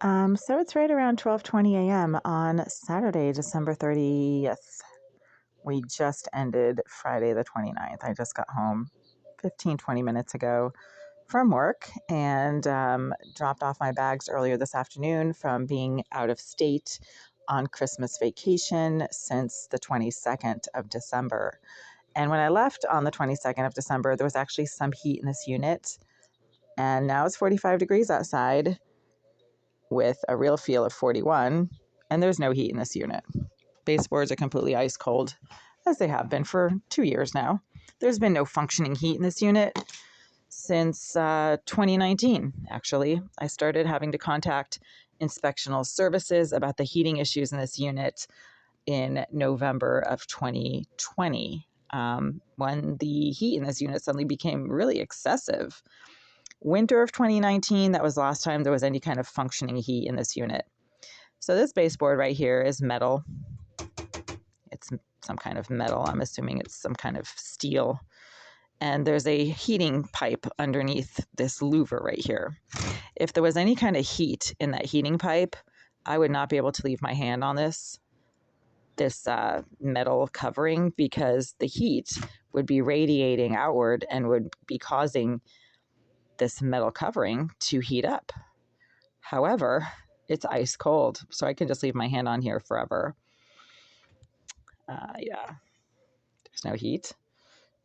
So it's right around 12:20 a.m. on Saturday, December 30th. We just ended Friday the 29th. I just got home 15-20 minutes ago from work and dropped off my bags earlier this afternoon from being out of state on Christmas vacation since the 22nd of December. And when I left on the 22nd of December, there was actually some heat in this unit. And now it's 45 degrees outside with a real feel of 41, and there's no heat in this unit. Baseboards are completely ice cold, as they have been for 2 years now. There's been no functioning heat in this unit since 2019, actually. I started having to contact inspectional services about the heating issues in this unit in November of 2020, when the heat in this unit suddenly became really excessive. Winter of 2019, that was the last time there was any kind of functioning heat in this unit. So this baseboard right here is metal. It's some kind of metal. I'm assuming it's some kind of steel. And there's a heating pipe underneath this louver right here. If there was any kind of heat in that heating pipe, I would not be able to leave my hand on this metal covering, because the heat would be radiating outward and would be causing this metal covering to heat up. However, it's ice cold, so I can just leave my hand on here forever. Yeah, there's no heat.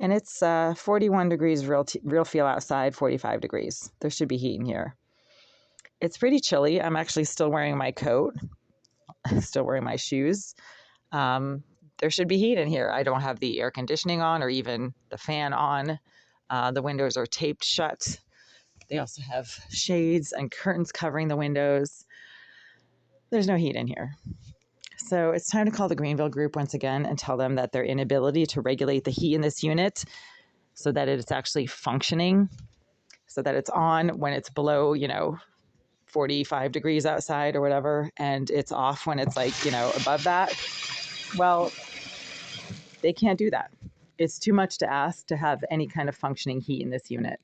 And it's 41 degrees real feel outside, 45 degrees. There should be heat in here. It's pretty chilly. I'm actually still wearing my coat, still wearing my shoes. There should be heat in here. I don't have the air conditioning on or even the fan on. The windows are taped shut. They also have shades and curtains covering the windows. There's no heat in here. So it's time to call the Greenville group once again and tell them that their inability to regulate the heat in this unit so that it's actually functioning, so that it's on when it's below, 45 degrees outside or whatever, and it's off when it's above that. Well, they can't do that. It's too much to ask to have any kind of functioning heat in this unit.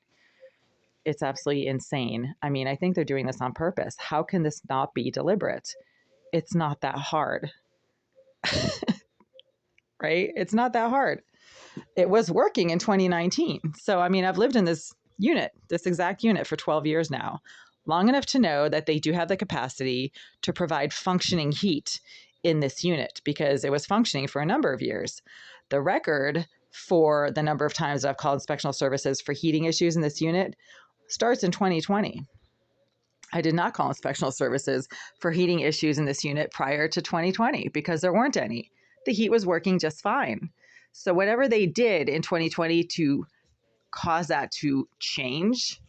It's absolutely insane. I mean, I think they're doing this on purpose. How can this not be deliberate? It's not that hard. Right? It's not that hard. It was working in 2019. So, I mean, I've lived in this exact unit for 12 years now, long enough to know that they do have the capacity to provide functioning heat in this unit, because it was functioning for a number of years. The record for the number of times I've called inspectional services for heating issues in this unit starts in 2020. I did not call inspectional services for heating issues in this unit prior to 2020 because there weren't any. The heat was working just fine. So whatever they did in 2020 to cause that to change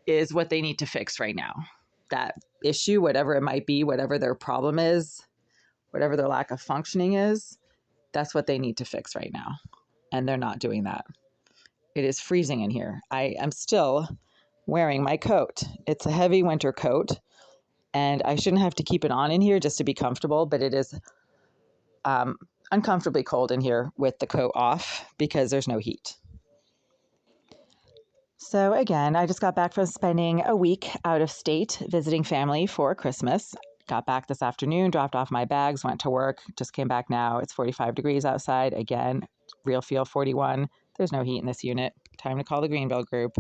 is what they need to fix right now. That issue, whatever it might be, whatever their problem is, whatever their lack of functioning is, that's what they need to fix right now. And they're not doing that. It is freezing in here. I am still wearing my coat. It's a heavy winter coat, and I shouldn't have to keep it on in here just to be comfortable, but it is uncomfortably cold in here with the coat off because there's no heat. So again, I just got back from spending a week out of state visiting family for Christmas. Got back this afternoon, dropped off my bags, went to work, just came back now. It's 45 degrees outside. Again, real feel 41. There's no heat in this unit. Time to call the Greenville group.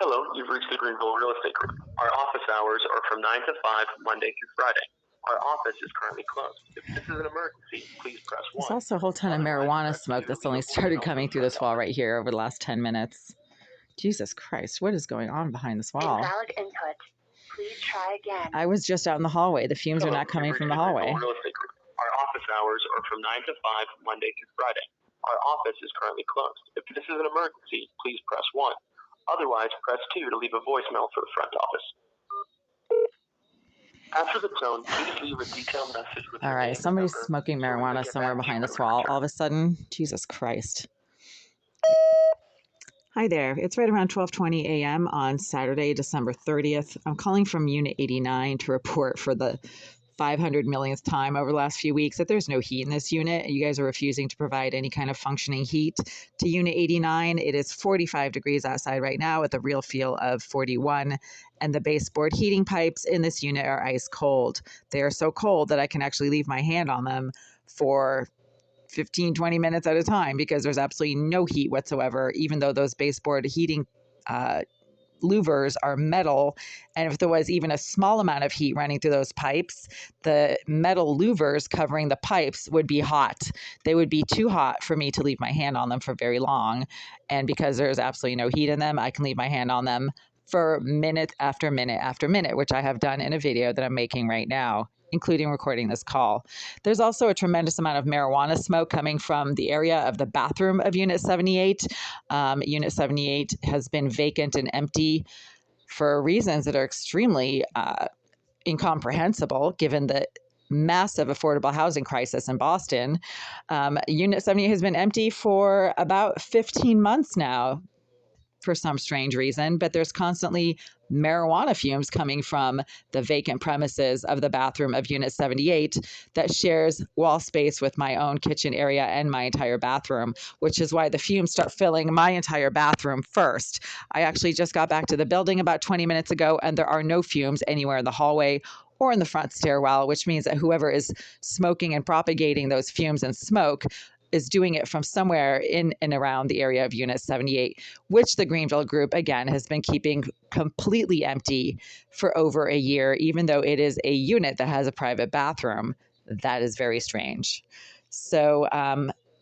Hello, you've reached the Greenville Real Estate Group. Our office hours are from 9 to 5, Monday through Friday. Our office is currently closed. If this is an emergency, please press 1. There's also a whole ton of marijuana smoke that's only started coming through this wall right here over the last 10 minutes. Jesus Christ, what is going on behind this wall? Invalid input. Please try again. I was just out in the hallway. The fumes are not coming from the hallway. Real Estate Group. Our office hours are from 9 to 5, Monday through Friday. Our office is currently closed. If this is an emergency, please press 1. Otherwise, press 2 to leave a voicemail for the front office. After the tone, please leave a detailed message with All right, somebody's smoking marijuana somewhere behind this wall. All of a sudden, Jesus Christ. Hi there. It's right around 12:20 a.m. on Saturday, December 30th. I'm calling from Unit 89 to report for the 500 millionth time over the last few weeks that there's no heat in this unit. You guys are refusing to provide any kind of functioning heat to Unit 89. It is 45 degrees outside right now with a real feel of 41. And the baseboard heating pipes in this unit are ice cold. They are so cold that I can actually leave my hand on them for 15, 20 minutes at a time because there's absolutely no heat whatsoever, even though those baseboard heating louvers are metal. And if there was even a small amount of heat running through those pipes, the metal louvers covering the pipes would be hot. They would be too hot for me to leave my hand on them for very long. And because there's absolutely no heat in them, I can leave my hand on them for minute after minute after minute, which I have done in a video that I'm making right now, including recording this call. There's also a tremendous amount of marijuana smoke coming from the area of the bathroom of Unit 78. Unit 78 has been vacant and empty for reasons that are extremely incomprehensible given the massive affordable housing crisis in Boston. Unit 78 has been empty for about 15 months now, for some strange reason, but there's constantly marijuana fumes coming from the vacant premises of the bathroom of Unit 78 that shares wall space with my own kitchen area and my entire bathroom, which is why the fumes start filling my entire bathroom first. I actually just got back to the building about 20 minutes ago, and there are no fumes anywhere in the hallway or in the front stairwell, which means that whoever is smoking and propagating those fumes and smoke is doing it from somewhere in and around the area of Unit 78, which the Greenville Group, again, has been keeping completely empty for over a year, even though it is a unit that has a private bathroom. That is very strange. So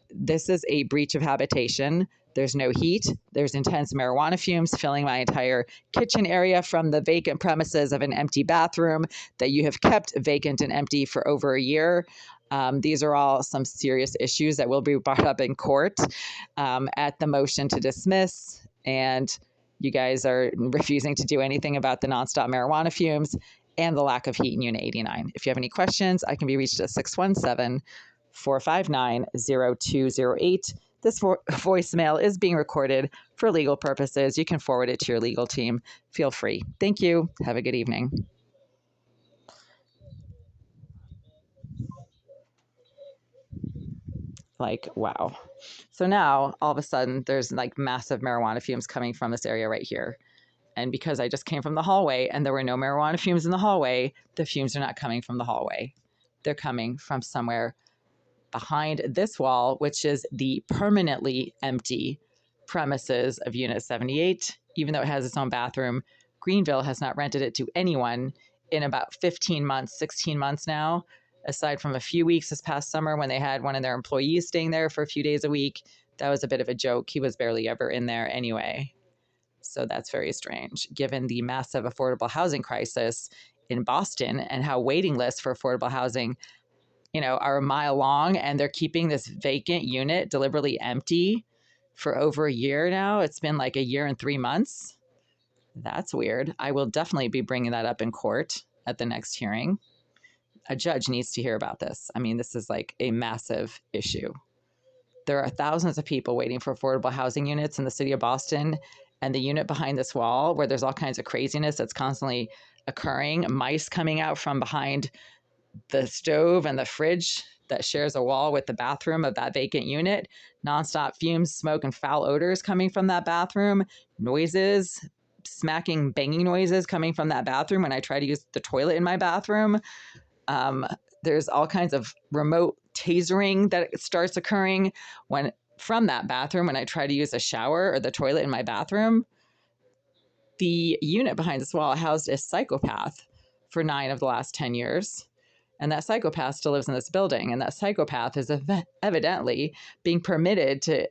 this is a breach of habitation. There's no heat. There's intense marijuana fumes filling my entire kitchen area from the vacant premises of an empty bathroom that you have kept vacant and empty for over a year. These are all some serious issues that will be brought up in court at the motion to dismiss. And you guys are refusing to do anything about the nonstop marijuana fumes and the lack of heat in Unit 89. If you have any questions, I can be reached at 617-459-0208. This voicemail is being recorded for legal purposes. You can forward it to your legal team. Feel free. Thank you. Have a good evening. Like, wow. So now all of a sudden there's like massive marijuana fumes coming from this area right here. And because I just came from the hallway and there were no marijuana fumes in the hallway, the fumes are not coming from the hallway. They're coming from somewhere behind this wall, which is the permanently empty premises of Unit 78. Even though it has its own bathroom, Greenville has not rented it to anyone in about 15 months, 16 months now, aside from a few weeks this past summer when they had one of their employees staying there for a few days a week. That was a bit of a joke. He was barely ever in there anyway. So that's very strange, given the massive affordable housing crisis in Boston and how waiting lists for affordable housing, are a mile long, and they're keeping this vacant unit deliberately empty for over a year now. It's been like a year and 3 months. That's weird. I will definitely be bringing that up in court at the next hearing. A judge needs to hear about this. I mean, this is like a massive issue. There are thousands of people waiting for affordable housing units in the city of Boston, and the unit behind this wall where there's all kinds of craziness that's constantly occurring, mice coming out from behind the stove and the fridge that shares a wall with the bathroom of that vacant unit, nonstop fumes, smoke, and foul odors coming from that bathroom, noises, smacking, banging noises coming from that bathroom when I try to use the toilet in my bathroom. There's all kinds of remote tasering that starts occurring from that bathroom when I try to use a shower or the toilet in my bathroom. The unit behind this wall housed a psychopath for 9 of the last 10 years. And that psychopath still lives in this building. And that psychopath is evidently being permitted to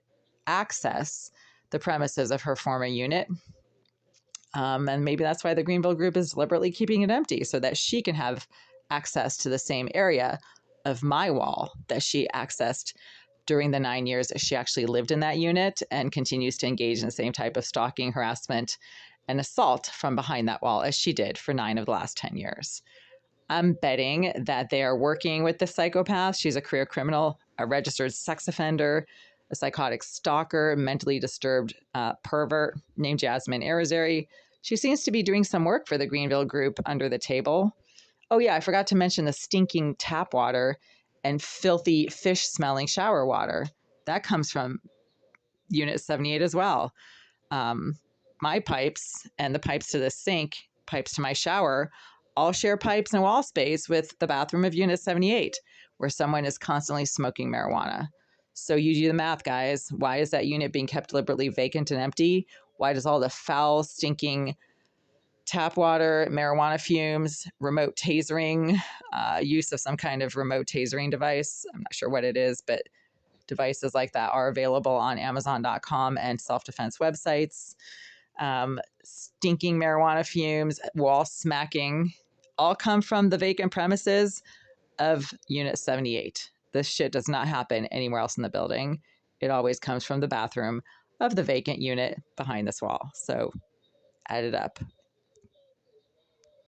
access the premises of her former unit. And maybe that's why the Greenville Group is deliberately keeping it empty, so that she can have access to the same area of my wall that she accessed during the 9 years that she actually lived in that unit, and continues to engage in the same type of stalking, harassment, and assault from behind that wall as she did for 9 of the last 10 years. I'm betting that they are working with the psychopath. She's a career criminal, a registered sex offender, a psychotic stalker, mentally disturbed pervert named Jasmine Arizari. She seems to be doing some work for the Greenville Group under the table. Oh, yeah, I forgot to mention the stinking tap water and filthy fish smelling shower water. That comes from Unit 78 as well. My pipes and the pipes to the sink, pipes to my shower, all share pipes and wall space with the bathroom of Unit 78, where someone is constantly smoking marijuana. So you do the math, guys. Why is that unit being kept deliberately vacant and empty? Why does all the foul, stinking tap water, marijuana fumes, remote tasering, use of some kind of remote tasering device? I'm not sure what it is, but devices like that are available on Amazon.com and self-defense websites. Stinking marijuana fumes, wall smacking, all come from the vacant premises of Unit 78. This shit does not happen anywhere else in the building. It always comes from the bathroom of the vacant unit behind this wall. So add it up.